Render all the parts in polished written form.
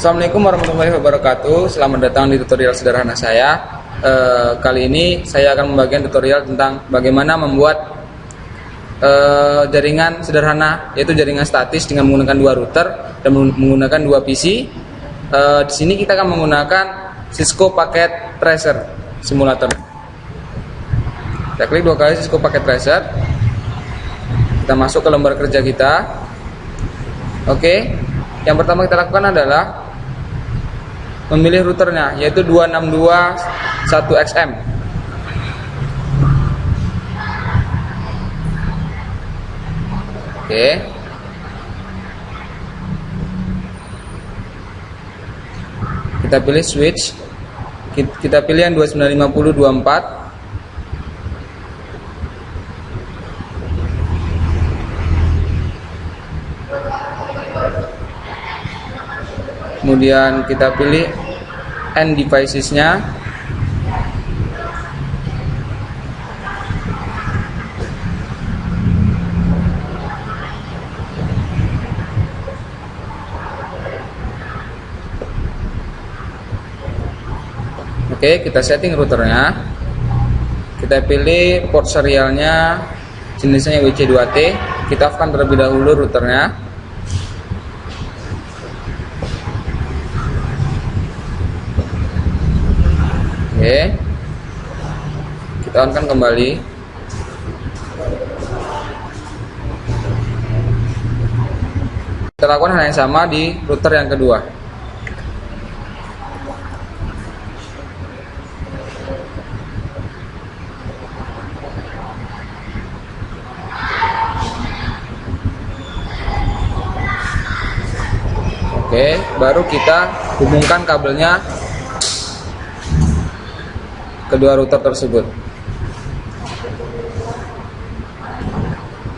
Assalamualaikum warahmatullahi wabarakatuh. Selamat datang di tutorial sederhana saya. Kali ini saya akan membagikan tutorial tentang bagaimana membuat jaringan sederhana, yaitu jaringan statis dengan menggunakan dua router dan menggunakan dua PC. Di sini kita akan menggunakan Cisco Packet Tracer Simulator. Kita klik dua kali Cisco Packet Tracer. Kita masuk ke lembar kerja kita. Oke, yang pertama kita lakukan adalah memilih routernya, yaitu 2621XM. Oke. Kita pilih switch. Kita pilih yang 295024. Kemudian kita pilih end devices-nya. Oke, kita setting routernya. Kita pilih port serialnya, jenisnya WC2T. Kita off-kan terlebih dahulu routernya. Oke, kita on-kan kembali. Kita lakukan hal yang sama di router yang kedua. Oke, baru kita hubungkan kabelnya kedua router tersebut.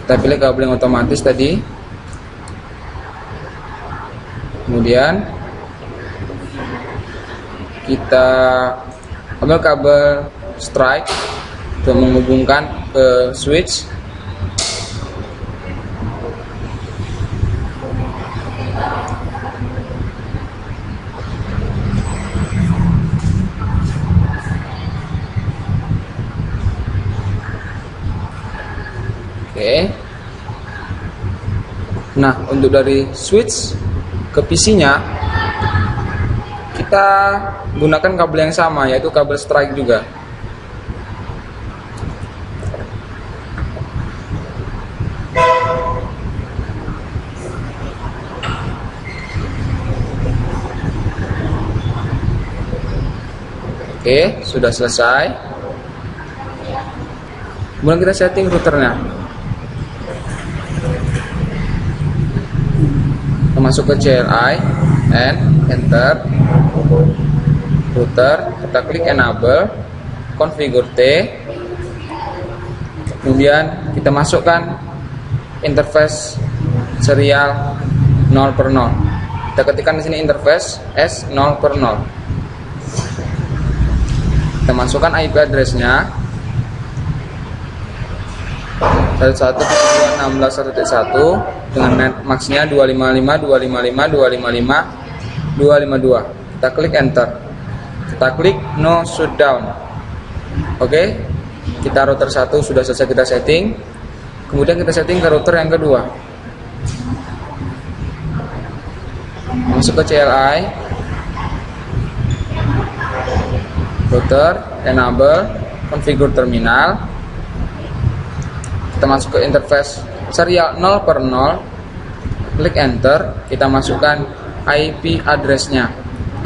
Kita pilih kabel yang otomatis tadi. Kemudian kita ambil kabel strike untuk menghubungkan ke switch. Oke. Nah, untuk dari switch ke PC-nya kita gunakan kabel yang sama, yaitu kabel strike juga. Oke, sudah selesai. Kemudian kita setting routernya. Masuk ke CLI and enter router, kita klik enable, configure T, kemudian kita masukkan interface serial 0/0. Kita ketikkan di sini interface S0/0. Kita masukkan IP address-nya 192.16.1 dengan net max-nya 255.255.255.252. Kita klik enter. Kita klik no shutdown. Oke. Kita router 1 sudah selesai kita setting. Kemudian kita setting ke router yang kedua. Masuk ke CLI, router, enable, configure terminal. Kita masuk ke interface serial 0/0, klik enter, kita masukkan IP address-nya,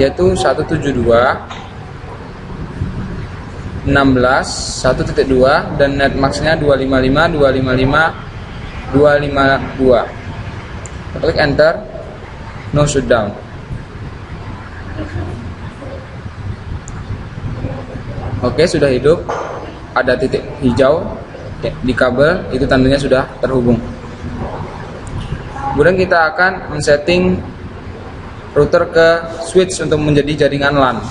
yaitu 172.16.1.2 dan net max-nya 255.255.252. Klik enter, no shutdown. Oke, sudah hidup. Ada titik hijau di kabel, itu tandanya sudah terhubung. Kemudian kita akan men-setting router ke switch untuk menjadi jaringan LAN.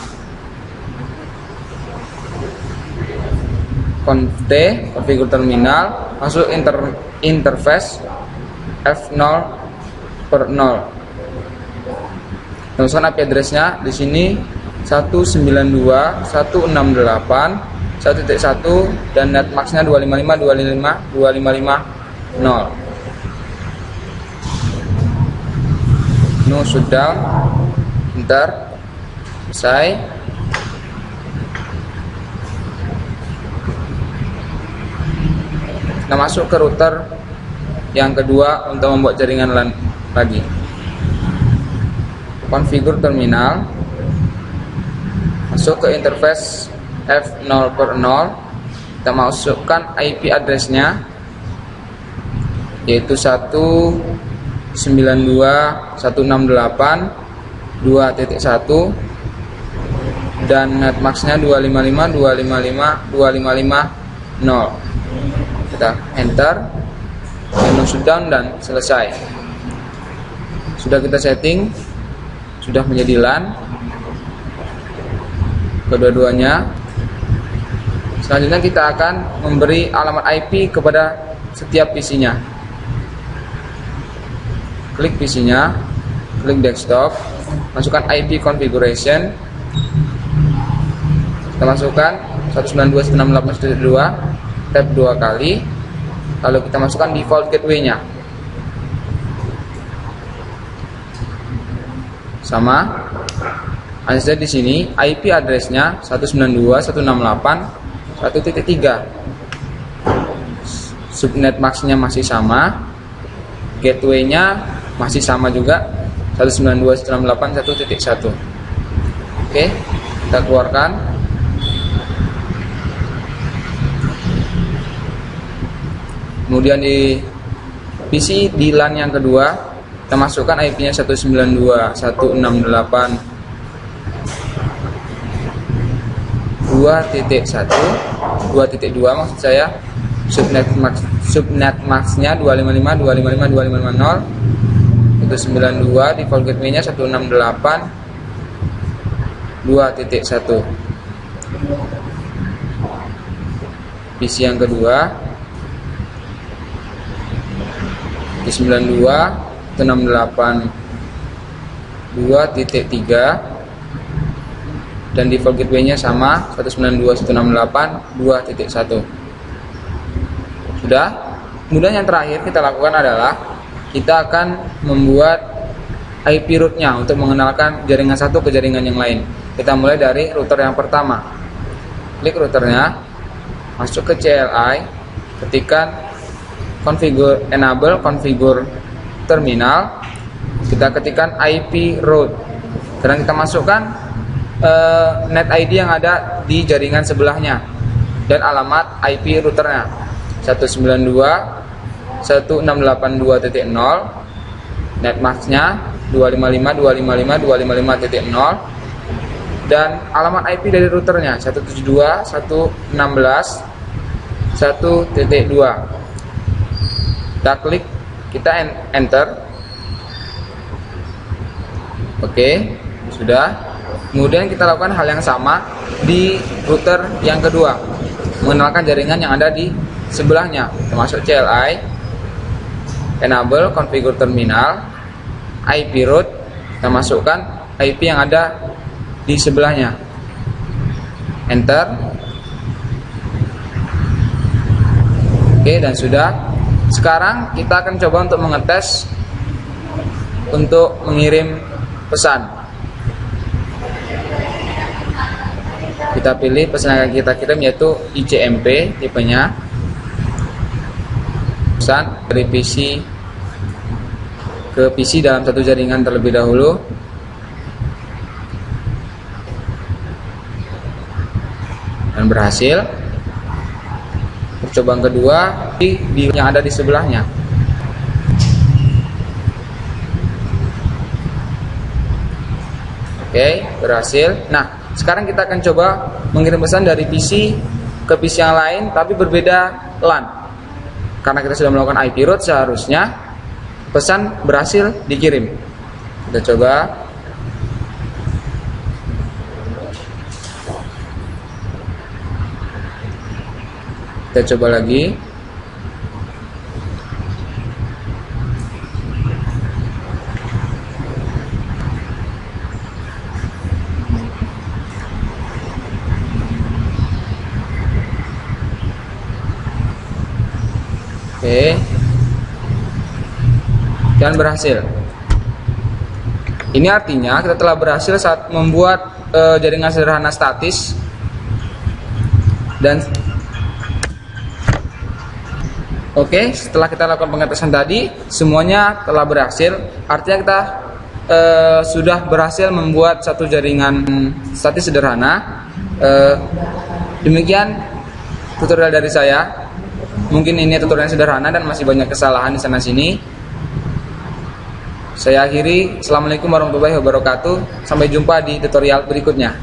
Conf T, configure terminal, masuk interface F0/0. Kita masukkan IP address-nya di sini 192.168.1.1 dan netmax-nya 255.255.255.0. No shutdown, enter, selesai. Kita masuk ke router yang kedua untuk membuat jaringan LAN lagi. Configure terminal, masuk ke interface F0/0, kita masukkan IP address-nya yaitu 192.168.2.1 dan netmax-nya 255.255.255.0. Kita enter, menu shutdown dan selesai. Sudah kita setting, sudah menjadi LAN kedua-duanya. Selanjutnya kita akan memberi alamat IP kepada setiap PC-nya. Klik PC-nya, klik desktop, masukkan IP configuration. Kita masukkan 192.168.2, tab 2 kali, lalu kita masukkan default gateway-nya. Sama, ada di sini IP address-nya 192.168.1.3. Subnet max-nya masih sama, gateway-nya masih sama juga 192.168.1.1. Oke, kita keluarkan. Kemudian di PC di LAN yang kedua, kita masukkan IP-nya 192.168.2.1, maksud saya. Subnet max-nya 255.255.255.0, itu 92, default gateway-nya 168.2.1. PC yang kedua di 92.168.2.3 dan default gateway-nya sama 192.168.2.1. Sudah. Kemudian yang terakhir kita lakukan adalah kita akan membuat IP root-nya untuk mengenalkan jaringan satu ke jaringan yang lain. Kita mulai dari router yang pertama. Klik routernya, masuk ke CLI, ketikkan configure enable configure terminal, kita ketikkan IP root. Sekarang kita masukkan net ID yang ada di jaringan sebelahnya dan alamat IP routernya 192.168.2.0, netmax-nya 255.255.255.0 dan alamat IP dari routernya 172.116.1.2. Kita klik, kita enter. Oke, sudah. Kemudian kita lakukan hal yang sama di router yang kedua, mengenalkan jaringan yang ada di sebelahnya. Kita masuk CLI, enable configure terminal, IP root, kita masukkan IP yang ada di sebelahnya, enter. Oke, dan sudah. Sekarang kita akan coba untuk mengetes untuk mengirim pesan. Kita pilih pesan yang kita kirim yaitu ICMP tipenya, pesan dari PC ke PC dalam satu jaringan terlebih dahulu. Dan berhasil. Percobaan kedua di yang ada di sebelahnya. Oke, berhasil. Nah, sekarang kita akan coba mengirim pesan dari PC ke PC yang lain tapi berbeda LAN. Karena kita sudah melakukan IP root, seharusnya pesan berhasil dikirim. Kita coba. Kita coba lagi. Oke. Dan berhasil. Ini artinya kita telah berhasil saat membuat jaringan sederhana statis dan oke, setelah kita lakukan pengetesan tadi semuanya telah berhasil. Artinya kita sudah berhasil membuat satu jaringan statis sederhana. Demikian tutorial dari saya. Mungkin ini tutorial yang sederhana dan masih banyak kesalahan di sana sini. Saya akhiri. Assalamualaikum warahmatullahi wabarakatuh. Sampai jumpa di tutorial berikutnya.